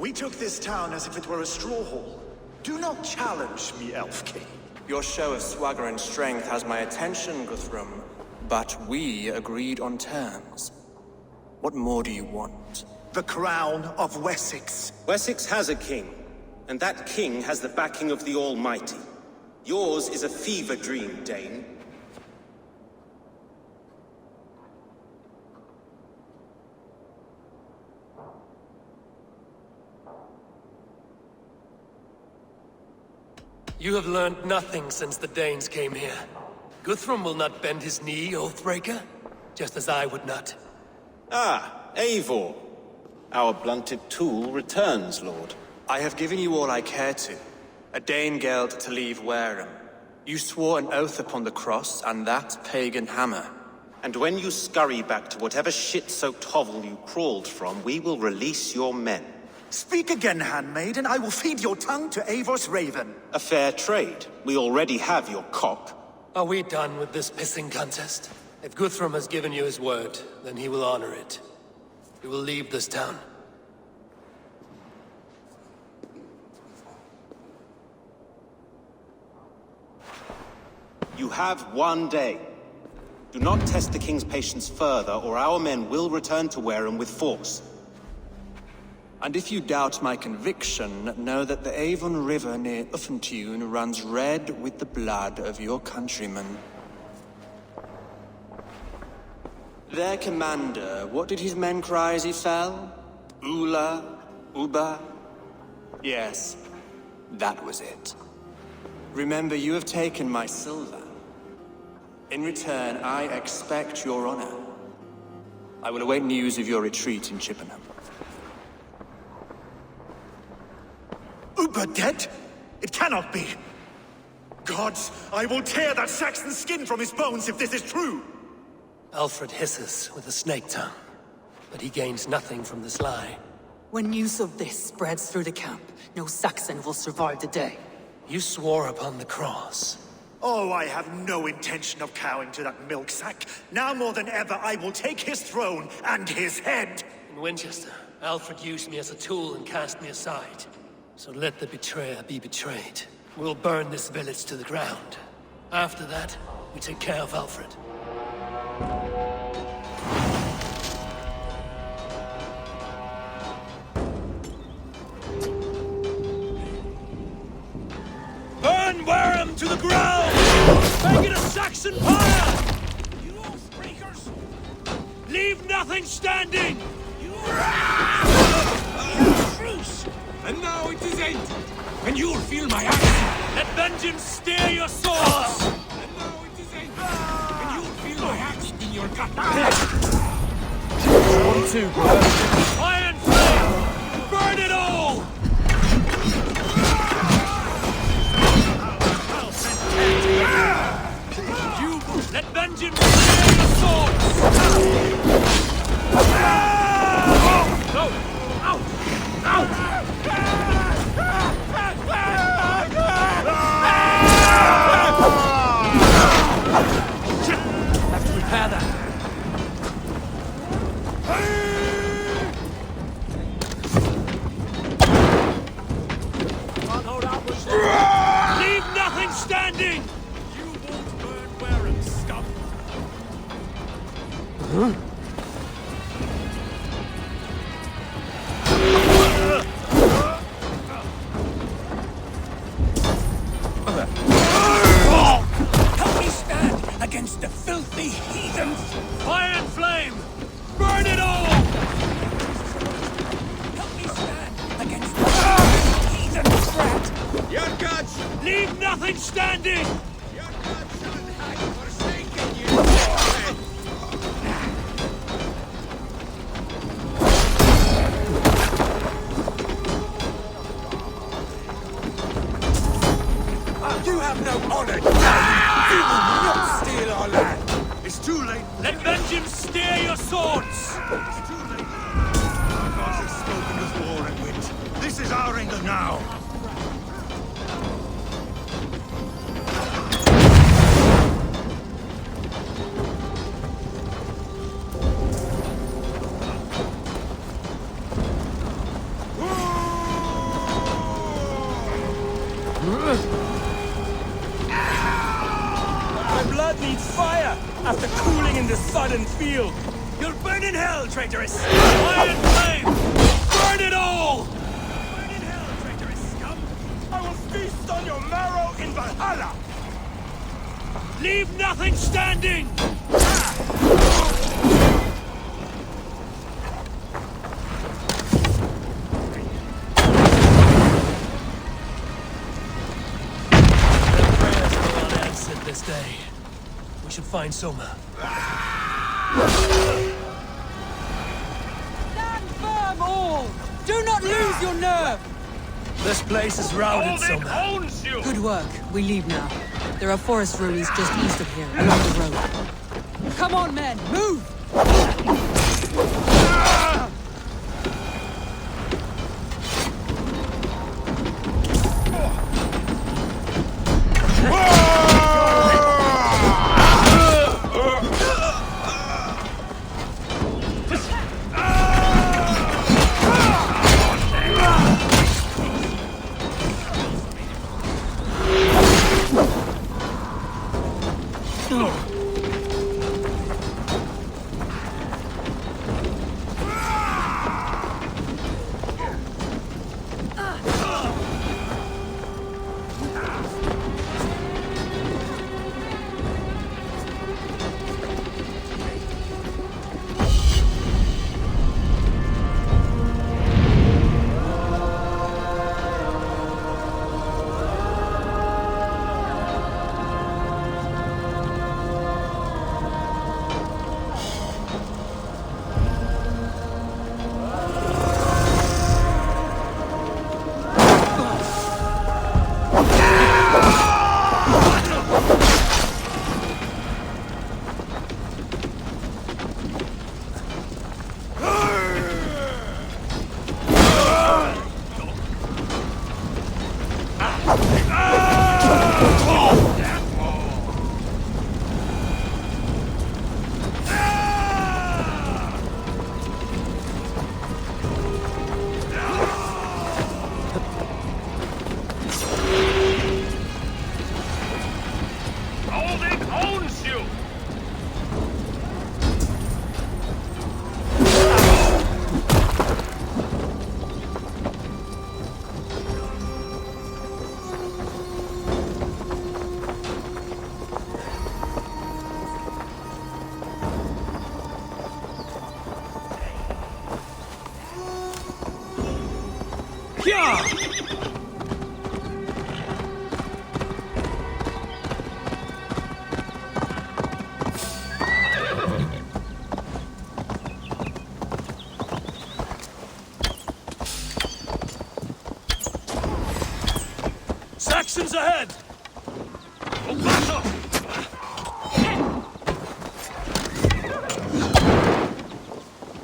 We took this town as if it were a straw hall. Do not challenge me, Elf King. Your show of swagger and strength has my attention, Guthrum. But we agreed on terms. What more do you want? The crown of Wessex. Wessex has a king, and that king has the backing of the Almighty. Yours is a fever dream, Dane. You have learned nothing since the Danes came here. Guthrum will not bend his knee, Oathbreaker, just as I would not. Ah, Eivor. Our blunted tool returns, Lord. I have given you all I care to. A Danegeld to leave Wareham. You swore an oath upon the cross, and that pagan hammer. And when you scurry back to whatever shit-soaked hovel you crawled from, we will release your men. Speak again, handmaid, and I will feed your tongue to Eivor's raven. A fair trade. We already have your cock. Are we done with this pissing contest? If Guthrum has given you his word, then he will honor it. We will leave this town. You have 1 day. Do not test the king's patience further, or our men will return to Wareham with force. And if you doubt my conviction, know that the Avon River near Uffentune runs red with the blood of your countrymen. Their commander, what did his men cry as he fell? Ula? Uba? Yes, that was it. Remember, you have taken my silver. In return, I expect your honor. I will await news of your retreat in Chippenham. Uber dead? It cannot be. Gods, I will tear that Saxon skin from his bones if this is true. Alfred hisses with a snake tongue, but he gains nothing from this lie. When news of this spreads through the camp, no Saxon will survive the day. You swore upon the cross. Oh, I have no intention of cowing to that milksack. Now more than ever, I will take his throne and his head. In Winchester, Alfred used me as a tool and cast me aside. So let the betrayer be betrayed. We'll burn this village to the ground. After that, we take care of Alfred. Burn Wareham to the ground! Make it a Saxon pyre! You oathbreakers! Leave nothing standing! You truce! And now it is ended, and you'll feel my axe. Let vengeance steer your swords! And now it is ended, and you'll feel my axe in your gut. 1-2, bro. Iron flame! Burn it all! Let vengeance steer your swords! No! Out! Out! Have to repair that. Leave nothing standing! You won't burn Wareham, scum. Huh? Help me stand against the filthy heathens! Fire and flame! Burn it all! Help me stand against the filthy heathens, brat! Your gods! Leave nothing standing! Your gods shall have forsaken you! You have no honor! You will not steal our land! It's too late. Let vengeance steer your swords! It's too late. Our gods have spoken of war and wit. This is our England now. in the sudden field. You'll burn in hell, traitorous! Fire and flame! Burn it all! Burn in hell, traitorous scum! I will feast on your marrow in Valhalla. Leave nothing standing! Prayers go unanswered this day. We should find Soma. Stand firm, all! Do not lose your nerve! This place is routed, Soma. owns you! Good work. We leave now. There are forest ruins just east of here, along the road. Come on, men! Move! Saxons ahead!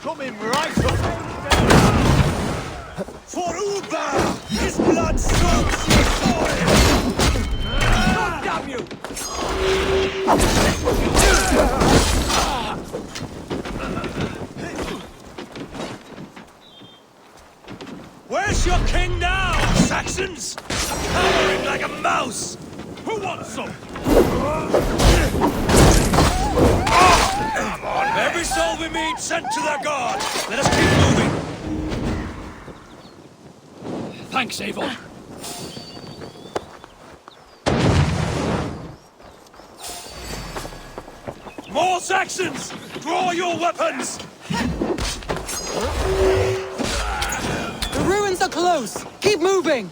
Coming right up! For Uber! His blood soaks your soil! God damn you! Where's your king now, Saxons? Cowering like a mouse! Who wants some? Come on, every soul we meet sent to their god! Let us keep moving! Thanks, Eivor. More Saxons! Draw your weapons! The ruins are close! Keep moving!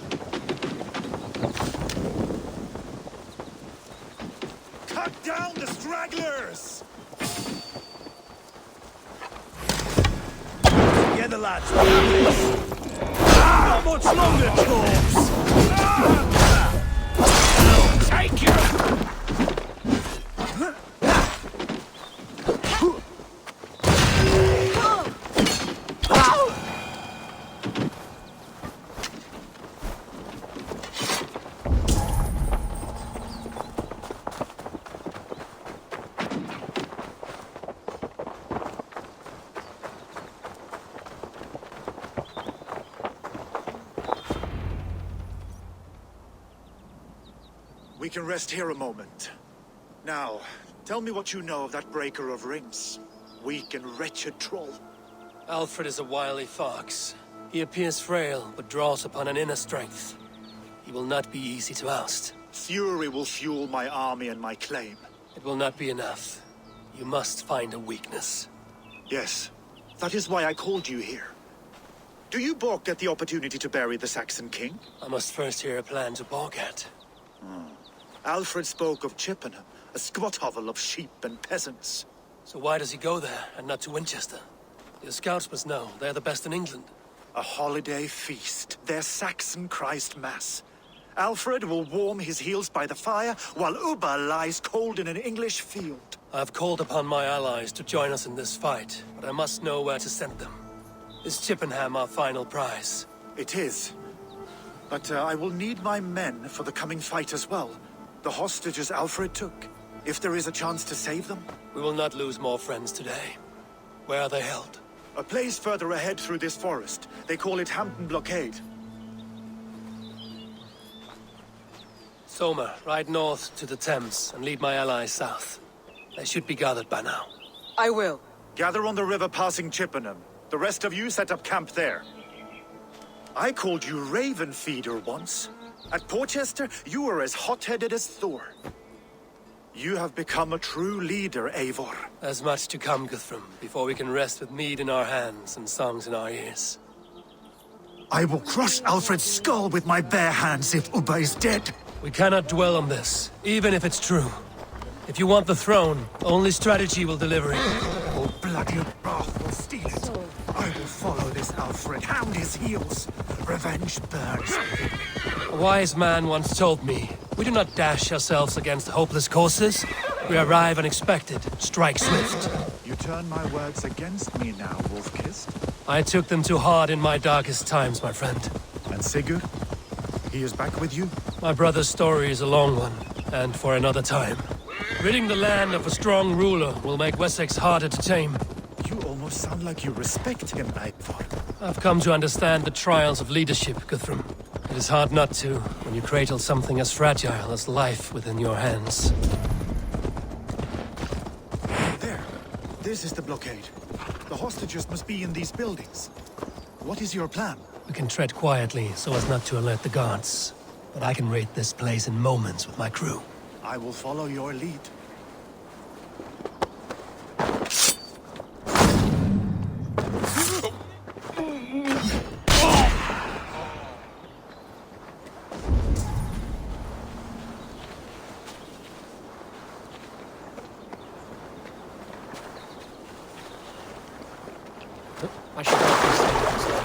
Cut down the stragglers! Together, lads, we have this! Not much longer, corpse! Take you! We can rest here a moment. Now, Tell me what you know of that breaker of rings. Weak and wretched troll. Alfred is a wily fox. He appears frail, but draws upon an inner strength. He will not be easy to oust. Fury will fuel my army and my claim. It will not be enough. You must find a weakness. Yes, that is why I called you here. Do you balk at the opportunity to bury the Saxon king? I must first hear a plan to balk at. Alfred spoke of Chippenham, a squat hovel of sheep and peasants. So why does he go there, and not to Winchester? Your scouts must know, they're the best in England. A holiday feast, their Saxon Christ Mass. Alfred will warm his heels by the fire, while Uba lies cold in an English field. I've called upon my allies to join us in this fight, but I must know where to send them. Is Chippenham our final prize? It is. But I will need my men for the coming fight as well. The hostages Alfred took. If there is a chance to save them. We will not lose more friends today. Where are they held? A place further ahead through this forest. They call it Hampton Blockade. Soma, ride north to the Thames and lead my allies south. They should be gathered by now. I will. Gather on the river passing Chippenham. The rest of you set up camp there. I called you Raven Feeder once. At Porchester, you were as hot-headed as Thor. You have become a true leader, Eivor. There's much to come, Guthrum, before we can rest with mead in our hands and songs in our ears. I will crush Alfred's skull with my bare hands if Uba is dead. We cannot dwell on this, even if it's true. If you want the throne, only strategy will deliver it. Oh, bloody wrath will steal it. I will follow this Alfred, hound his heels. Revenge burns. A wise man once told me, we do not dash ourselves against hopeless courses. We arrive unexpected, strike swift. You turn my words against me now, Wolf-Kissed. I took them too hard in my darkest times, my friend. And Sigurd? He is back with you? My brother's story is a long one, and for another time. Ridding the land of a strong ruler will make Wessex harder to tame. You almost sound like you respect him, Eivor. I've come to understand the trials of leadership, Guthrum. It is hard not to, when you cradle something as fragile as life within your hands. There. This is the blockade. The hostages must be in these buildings. What is your plan? We can tread quietly so as not to alert the guards. But I can raid this place in moments with my crew. I will follow your lead. I should help you save this way.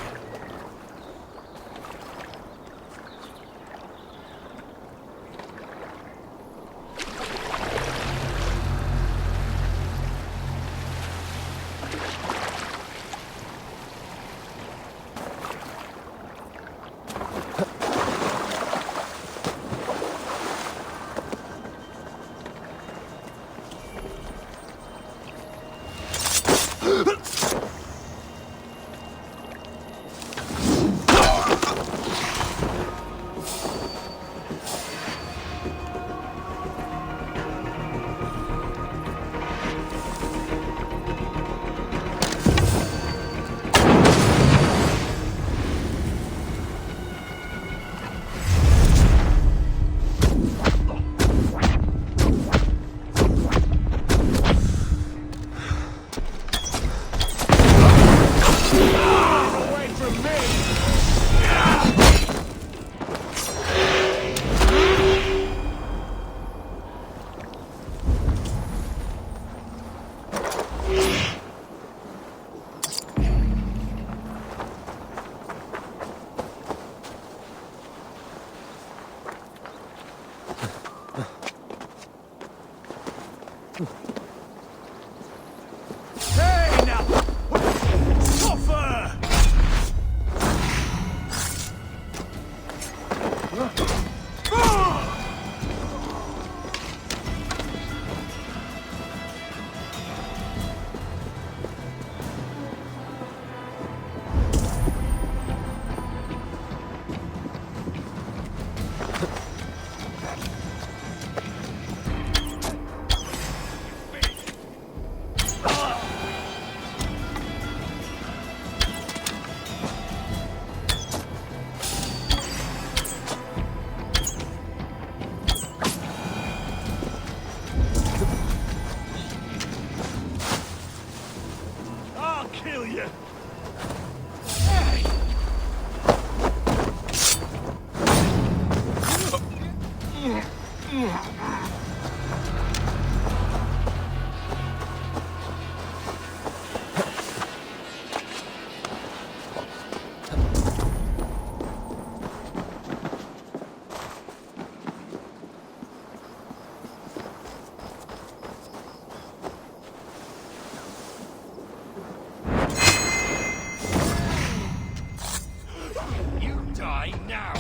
You die now!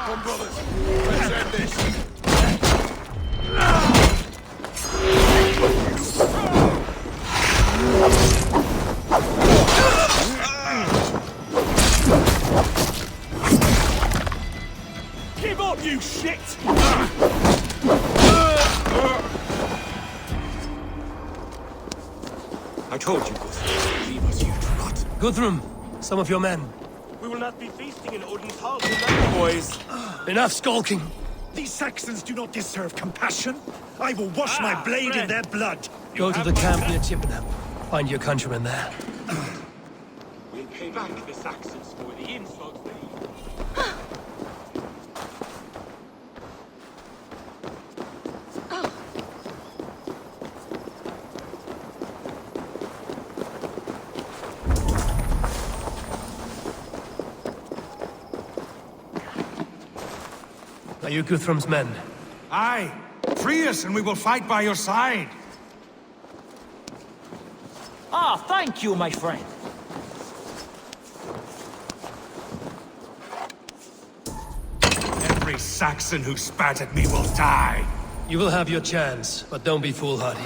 Come, brothers. Let's end this. Give up, you shit! I told you, Guthrum. Leave us, you rot. Guthrum, some of your men. We will not be feasting in Odin's hall tonight, boys. Enough skulking! These Saxons do not deserve compassion. I will wash my blade in their blood. Go to the camp near Chippenham. Find your countrymen there. We'll pay back the Saxons for the insults they... Are you Guthrum's men? Aye. Free us and we will fight by your side. Ah, thank you, my friend. Every Saxon who spat at me will die. You will have your chance, but don't be foolhardy.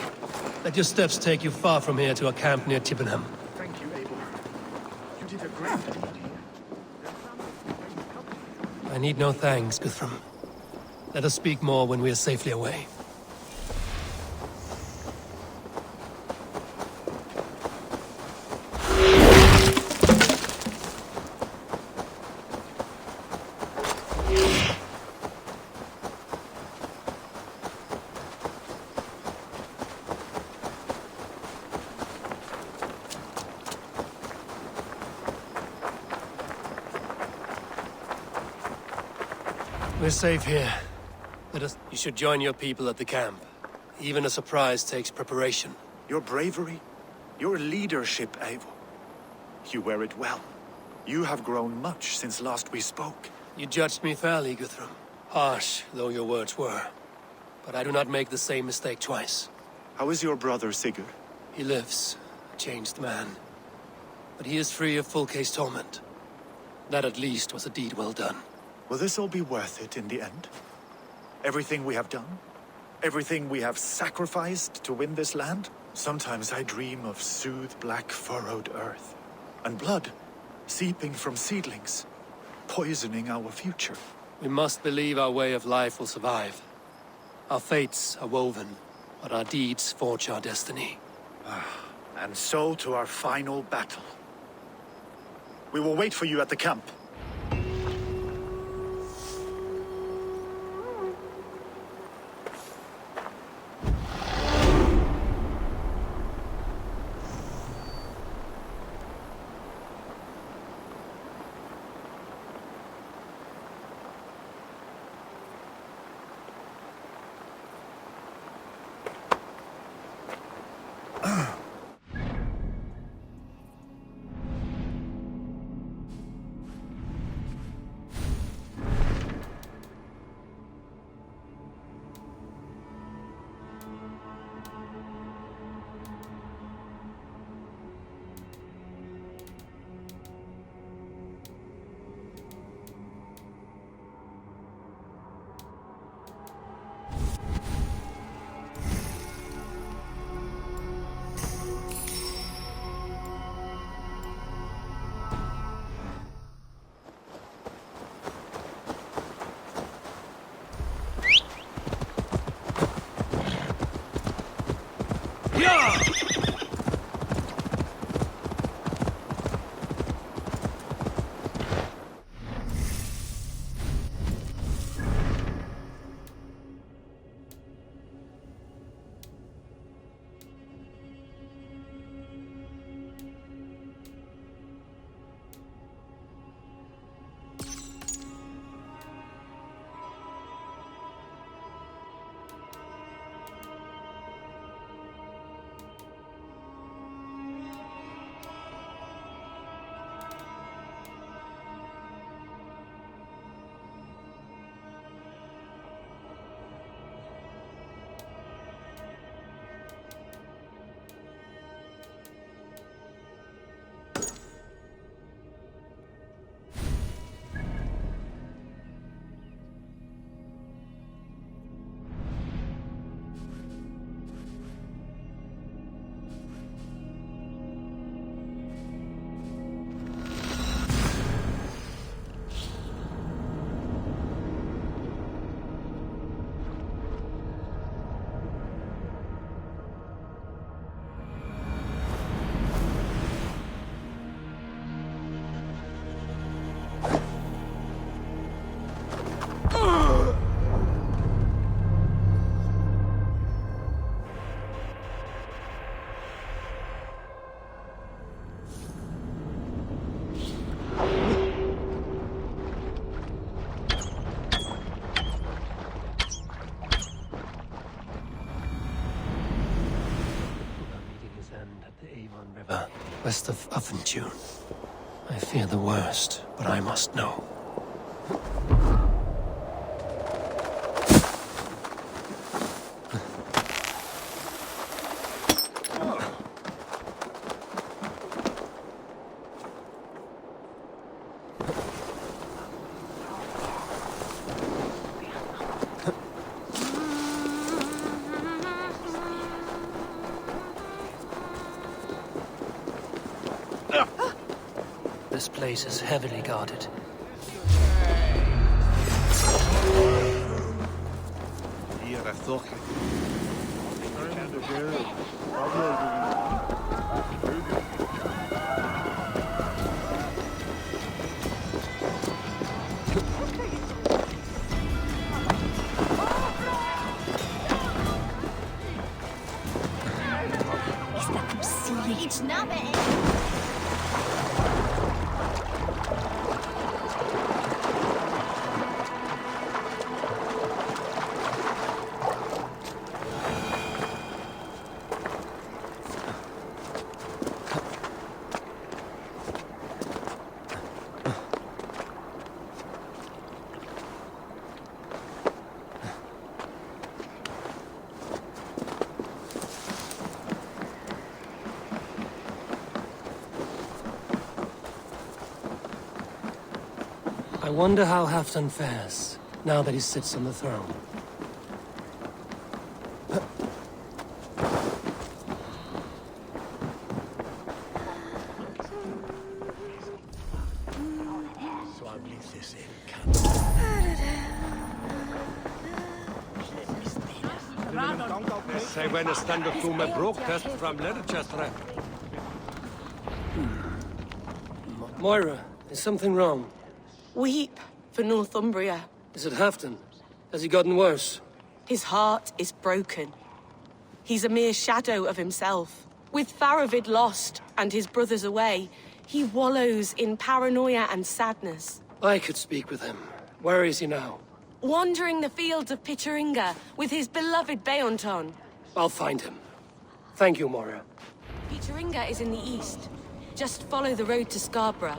Let your steps take you far from here to a camp near Chippenham. Thank you, Eivor. You did a great deed here. I need no thanks, Guthrum. Let us speak more when we are safely away. We're safe here. You should join your people at the camp. Even a surprise takes preparation. Your bravery, your leadership, Eivor. You wear it well. You have grown much since last we spoke. You judged me fairly, Guthrum. Harsh though your words were. But I do not make the same mistake twice. How is your brother, Sigurd? He lives, a changed man. But he is free of full case torment. That at least was a deed well done. Will this all be worth it in the end? Everything we have done? Everything we have sacrificed to win this land? Sometimes I dream of soothed black furrowed earth. And blood seeping from seedlings, poisoning our future. We must believe our way of life will survive. Our fates are woven, but our deeds forge our destiny. And so to our final battle. We will wait for you at the camp. west of Uffentune. I fear the worst, but I must know. This place is heavily guarded. I wonder how Halfdan fares, now that he sits on the throne. Say when a stand up to my broke test from Leicester. Moira, is something wrong? Weep for Northumbria. Is it Halfdan? Has he gotten worse? His heart is broken. He's a mere shadow of himself. With Faravid lost and his brothers away, he wallows in paranoia and sadness. I could speak with him. Where is he now? Wandering the fields of Pittaringa with his beloved Beonton. I'll find him. Thank you, Moira. Pittaringa is in the east. Just follow the road to Scarborough.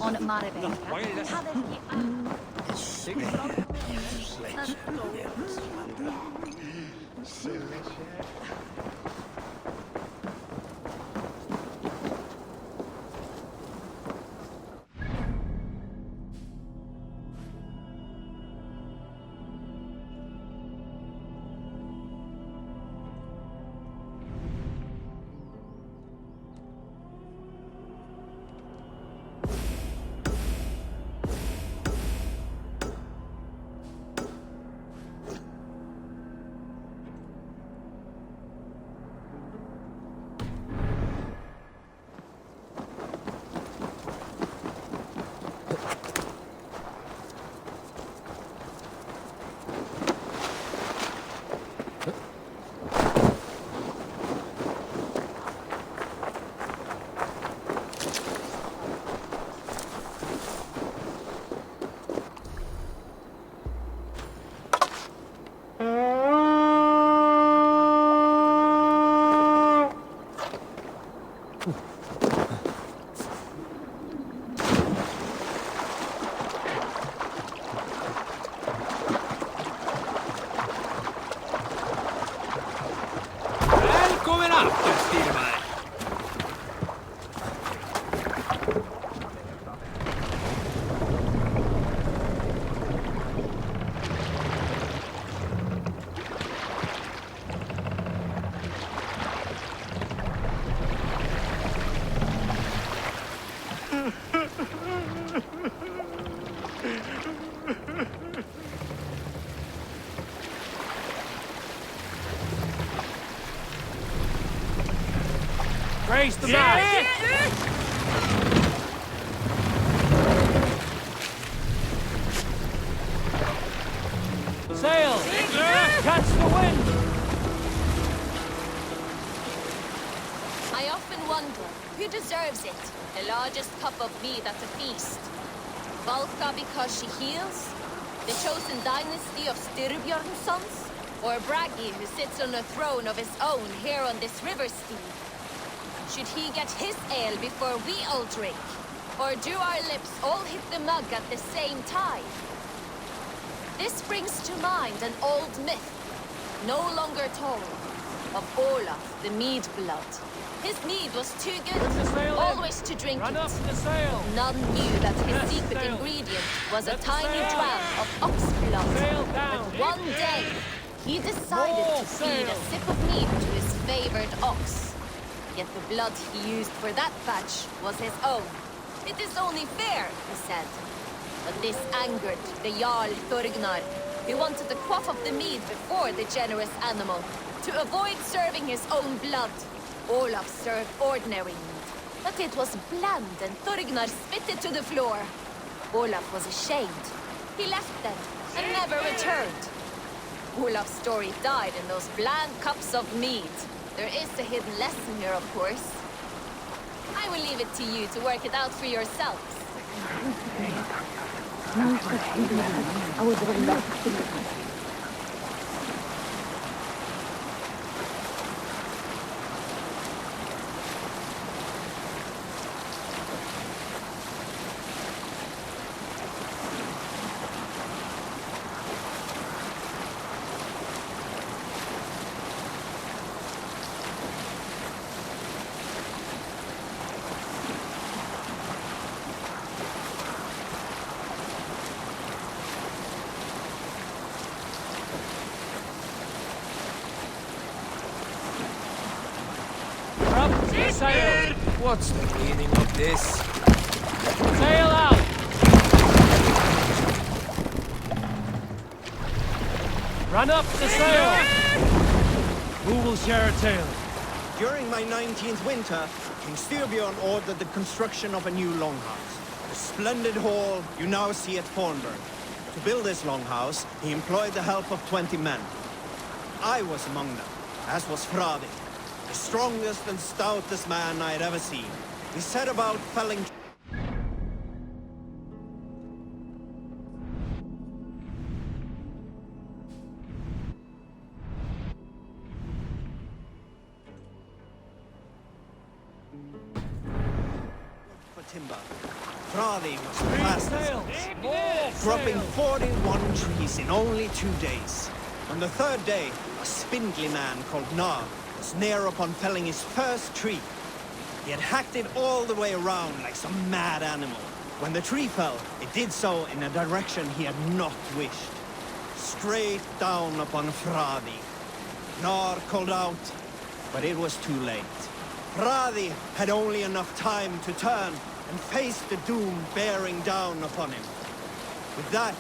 On Raise the mast! Sail! Catch the wind! I often wonder, who deserves it? The largest cup of mead at a feast? Valka because she heals? The chosen dynasty of Styrbjorn's sons? Or Bragi, who sits on a throne of his own here on this river steed? Should he get his ale before we all drink? Or do our lips all hit the mug at the same time? This brings to mind an old myth, no longer told, of Olaf, the mead blood. His mead was too good, always to drink it. None knew that his secret ingredient was a tiny dram of ox blood. But one day, he decided to feed a sip of mead to his favored ox. Yet the blood he used for that batch was his own. It is only fair, he said. But this angered the Jarl Thorgnar, who wanted the quaff of the mead before the generous animal. To avoid serving his own blood, Olaf served ordinary mead. But it was bland and Thorgnar spit it to the floor. Olaf was ashamed. He left then and never returned. Olaf's story died in those bland cups of mead. There is a hidden lesson here, of course. I will leave it to you to work it out for yourselves. Sail! What's the meaning of this? Sail out! Run up the sail! Who will share a tale? During my 19th winter, King Styrbjorn ordered the construction of a new longhouse. The splendid hall you now see at Fornburg. To build this longhouse, he employed the help of 20 men. I was among them, as was Fradi, the strongest and stoutest man I had ever seen. He set about felling... for timber. Fradi was fast as dropping 41 trees in only 2 days. On the third day, a spindly man called Nar was near upon felling his first tree. He had hacked it all the way around like some mad animal. When the tree fell, it did so in a direction he had not wished. Straight down upon Fradi. Nar called out, but it was too late. Fradi had only enough time to turn and face the doom bearing down upon him. With that,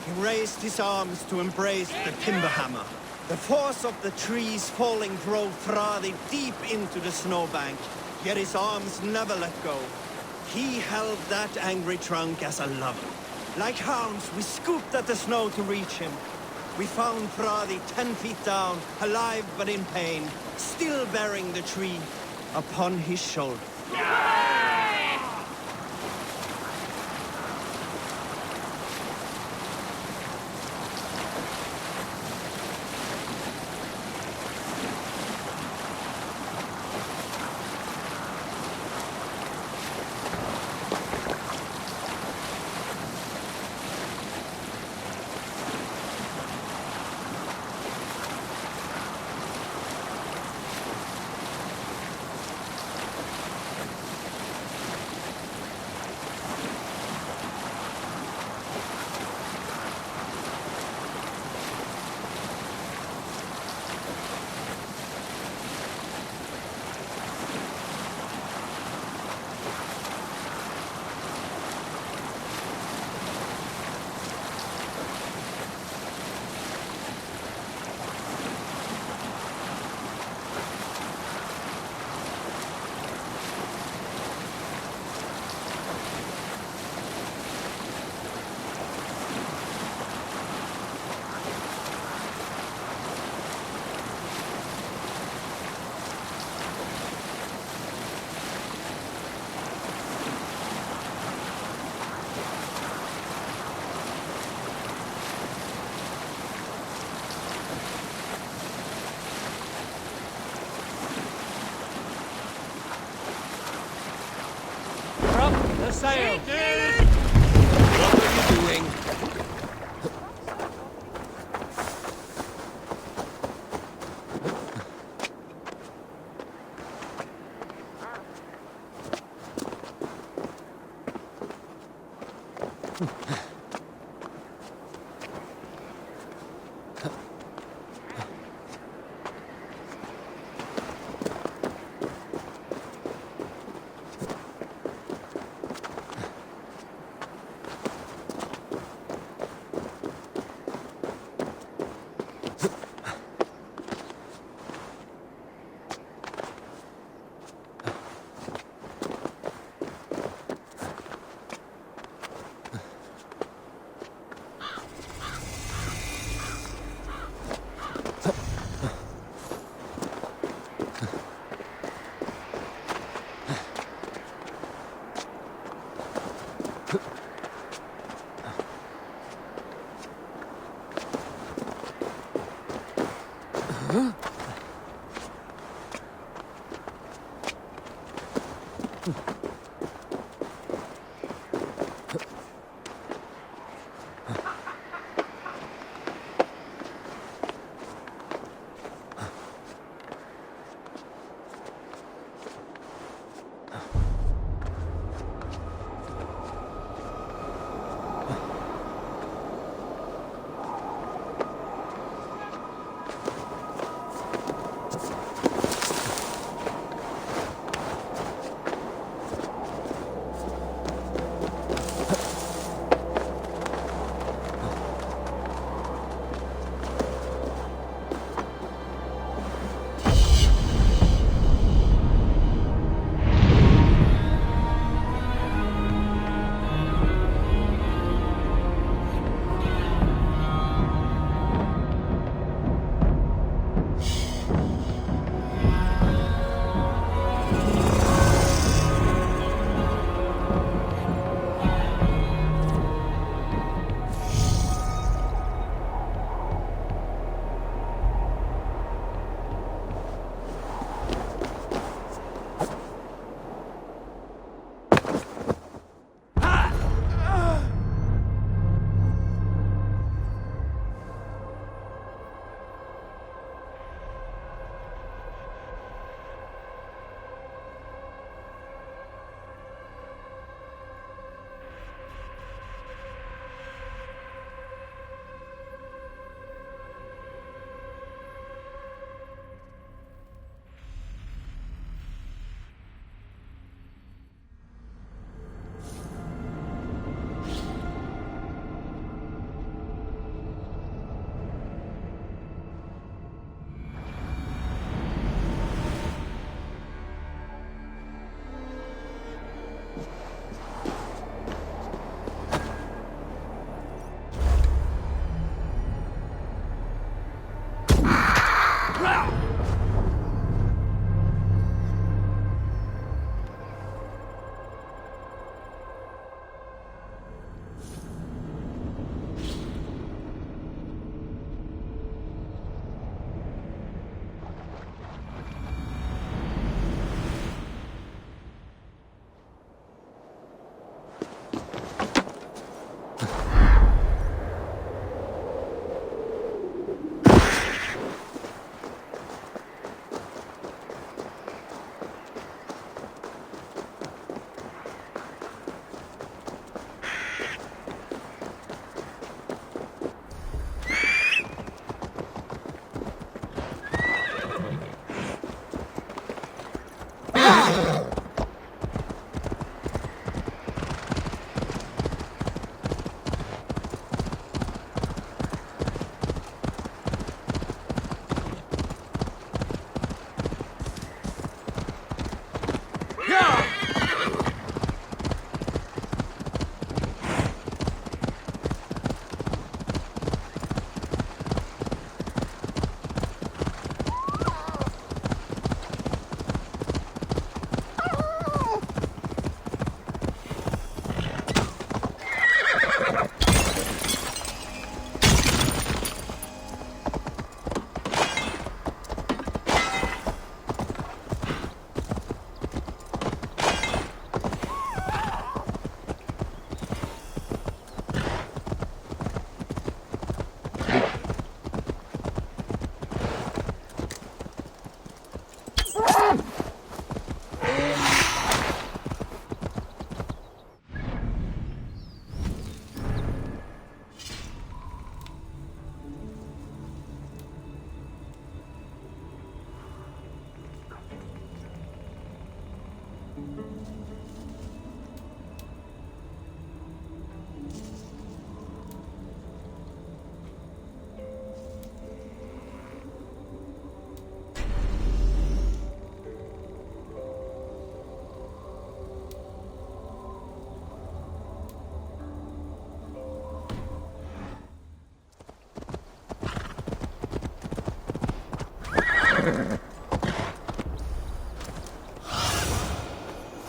he raised his arms to embrace the timber hammer. The force of the trees falling drove Fradi deep into the snowbank, yet his arms never let go. He held that angry trunk as a lover. Like hounds, we scooped at the snow to reach him. We found Fradi 10 feet down, alive but in pain, still bearing the tree upon his shoulder. sail! What are you doing?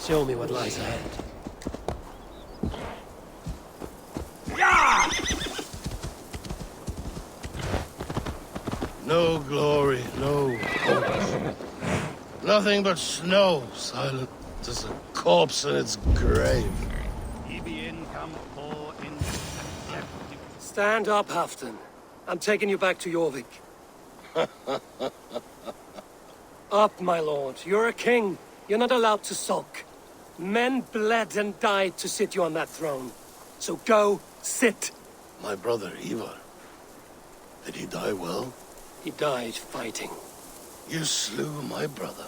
Show me what lies ahead. No glory, no hope. Nothing but snow, silent as a corpse in its grave. Stand up, Halfdan. I'm taking you back to Jorvik. Up, my lord. You're a king. You're not allowed to sulk. Men bled and died to sit you on that throne. So go, sit. My brother, Eivor. Did he die well? He died fighting. You slew my brother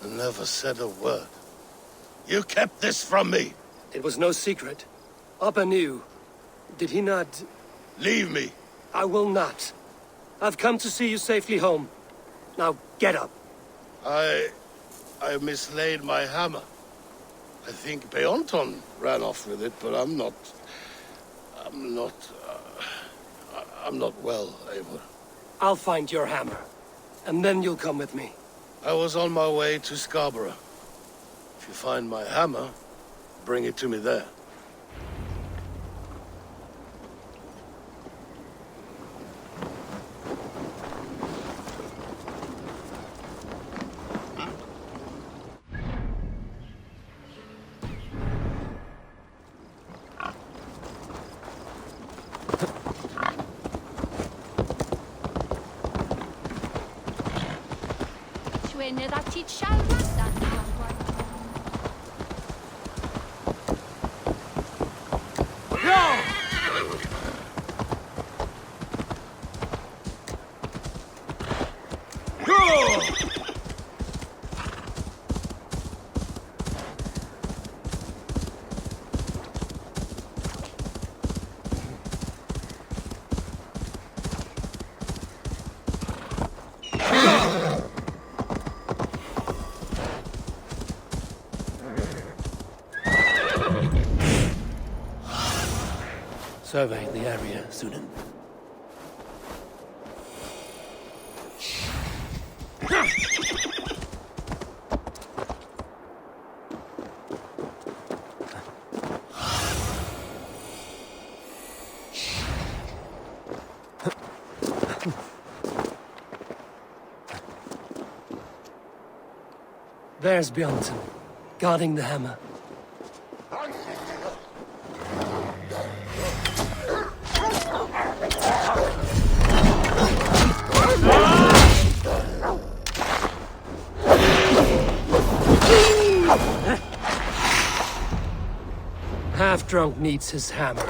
and never said a word. You kept this from me. It was no secret. Abba knew. Did he not... Leave me. I will not. I've come to see you safely home. Now, get up. I mislaid my hammer. I think Beonton ran off with it, but I'm not well, Eivor. I'll find your hammer, and then you'll come with me. I was on my way to Scarborough. If you find my hammer, bring it to me there. Survey the area, Sunan. There's Bjornson, guarding the hammer. Half-drunk needs his hammer.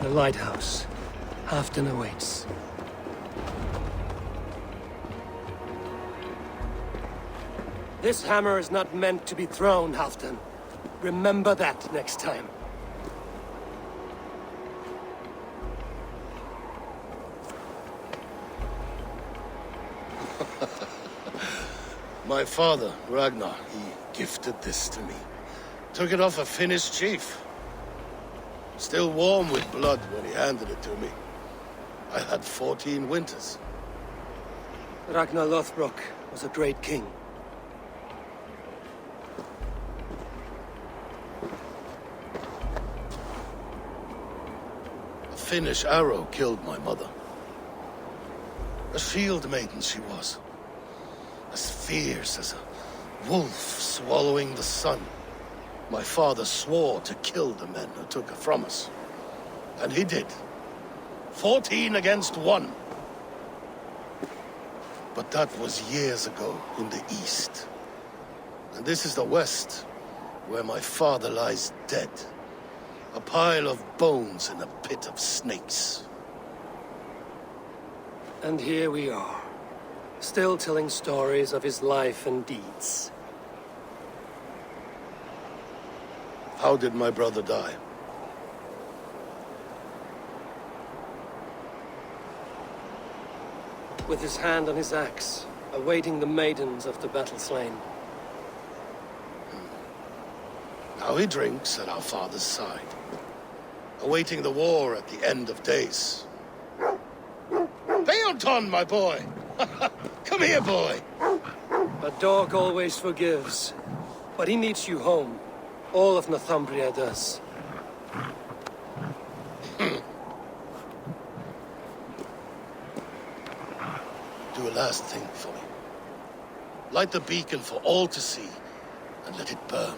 The lighthouse. Halfdan awaits. This hammer is not meant to be thrown, Halfdan. Remember that next time. My father, Ragnar, he gifted this to me. Took it off a Finnish chief. Still warm with blood when he handed it to me. I had 14 winters. Ragnar Lothbrok was a great king. A Finnish arrow killed my mother. A shield maiden she was. As fierce as a wolf swallowing the sun. My father swore to kill the men who took her from us. And he did. 14 against 1. But that was years ago in the east. And this is the west, where my father lies dead. A pile of bones in a pit of snakes. And here we are, still telling stories of his life and deeds. How did my brother die? With his hand on his axe, awaiting the maidens of the battle slain. Now he drinks at our father's side, awaiting the war at the end of days. Beonton, my boy! Come here, boy! A dog always forgives, but he needs you home. All of Northumbria does. Do a last thing for me. Light the beacon for all to see, and let it burn.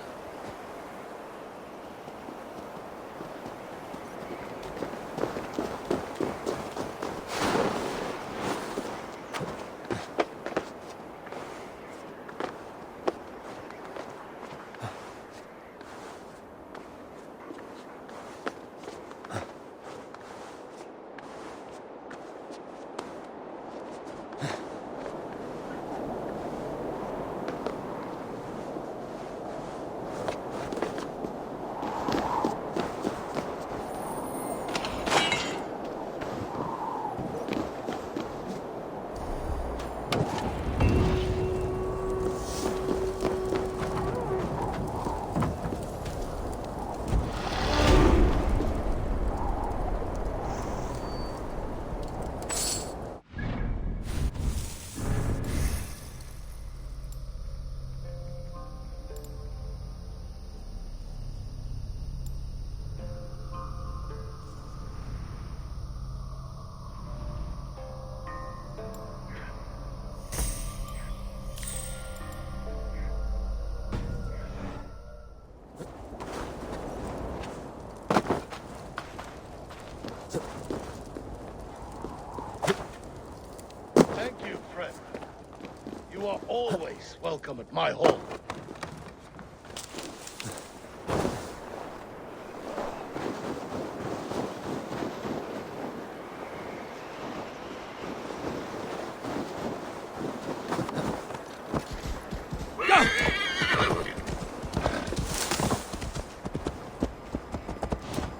You are always welcome at my hall.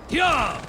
Yeah!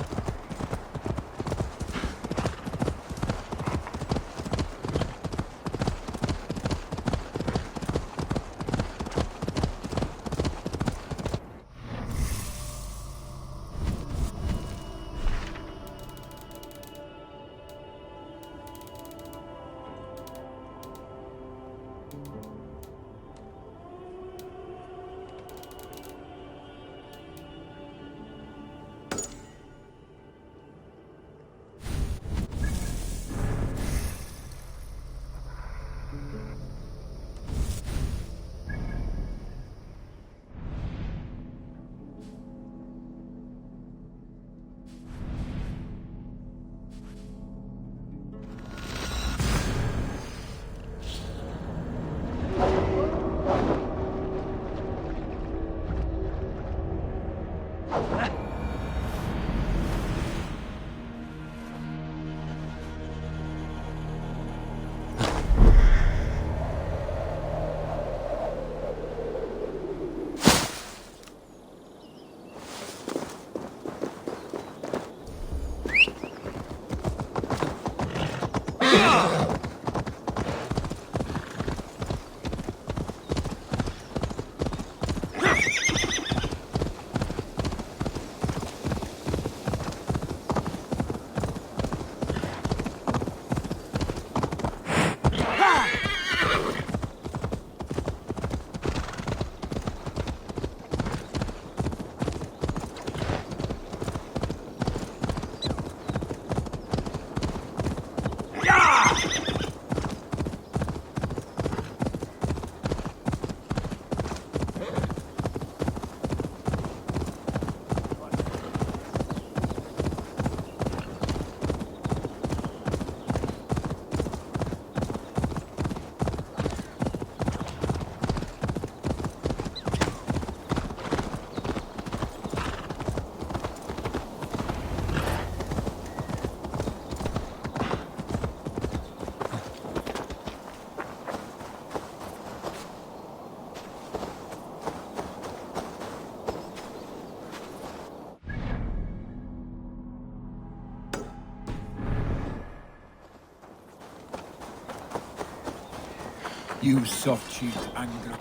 You soft-cheeked anger.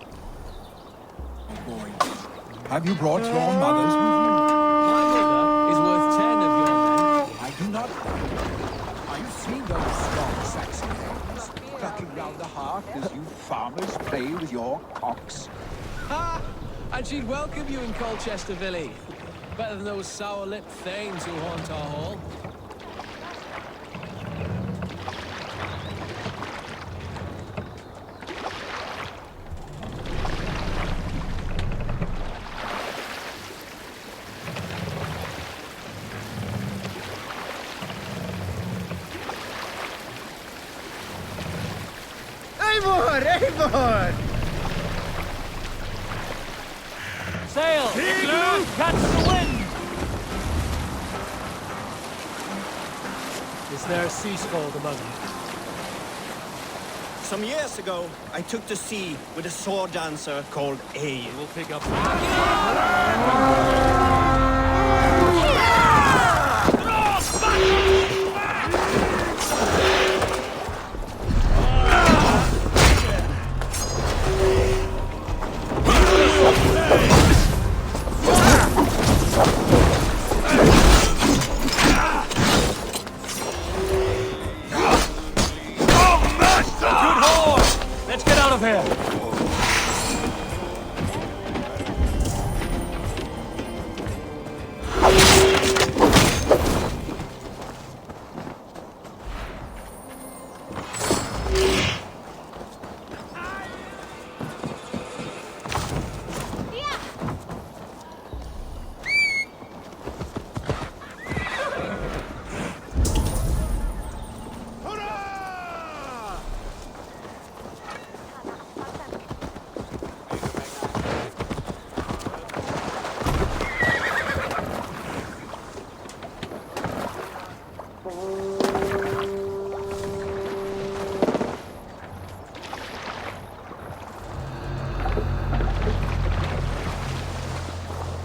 Oh boy. Have you brought your mothers with you? My mother is worth 10 of your men. I do not. I've seen those strong Saxon hands clucking round the hearth as you farmers play with your cocks. Ha! And she'd welcome you in Colchester, Billy. Better than those sour-lipped thanes who haunt our hall. Eivor! Eivor! Sail! Catch the wind! Is there a sea scald among you? Some years ago, I took to sea with a sword dancer called Eivor. We'll pick up... Let's get out of here!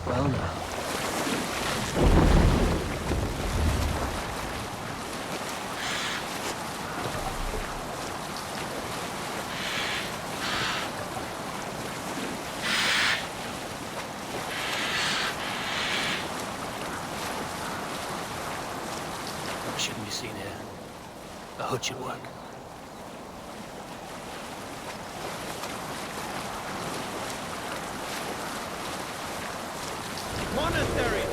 Well now. I shouldn't be seen here. A hood should work. Monastery!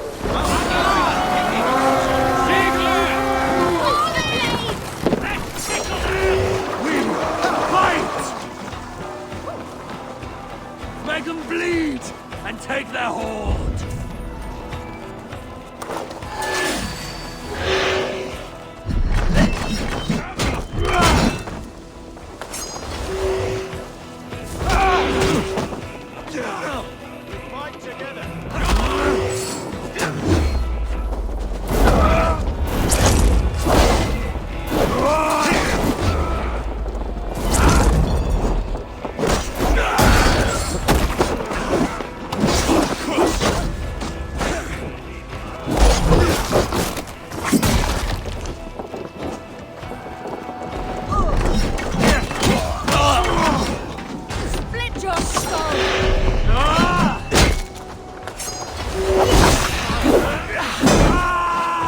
Make them bleed and take their hoard! Fight together! Split your skull!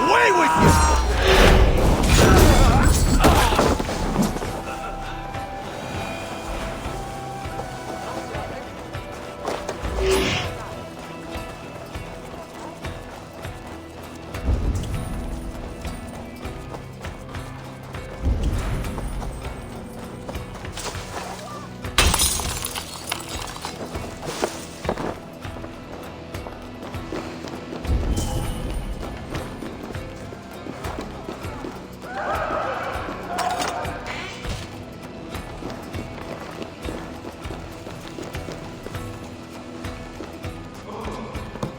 Away with you!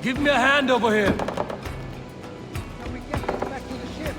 Give me a hand over here! Can we get them back to the ship?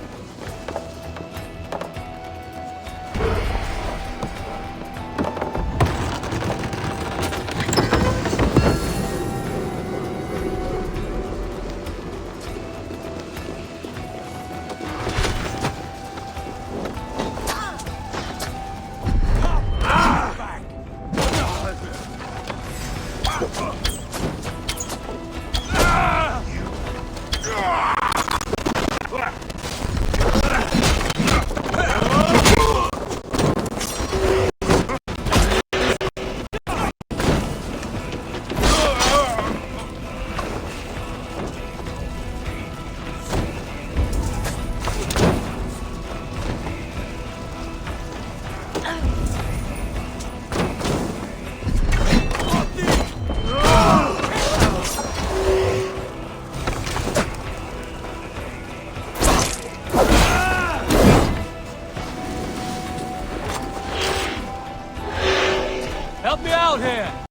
out here!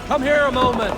Come here a moment.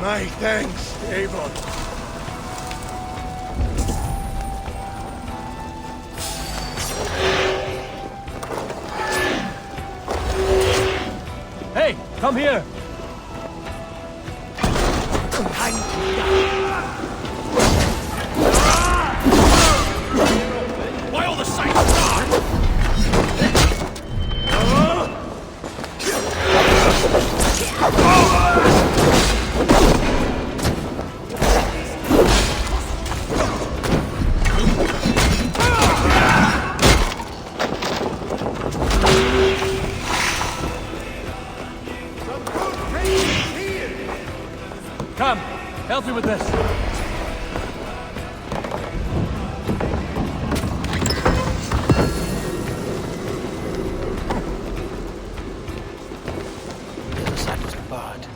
My thanks, Eivor. Hey, come here! Why all the sights dark? Come, help me with this. That was bad.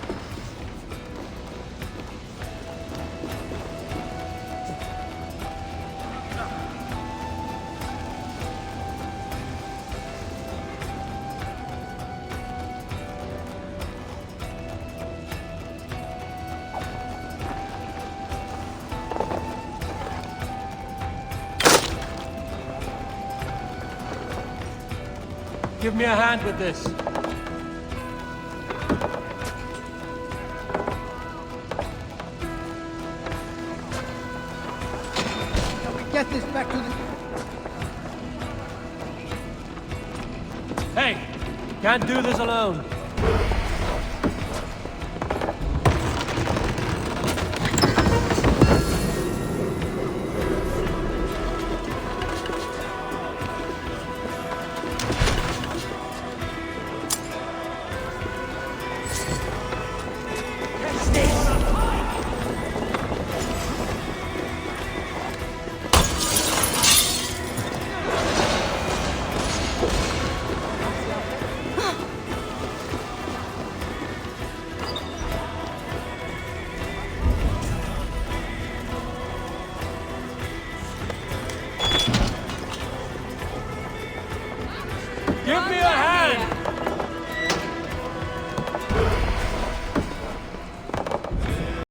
Give me a hand with this. Can we get this back to the... Hey, can't do this alone.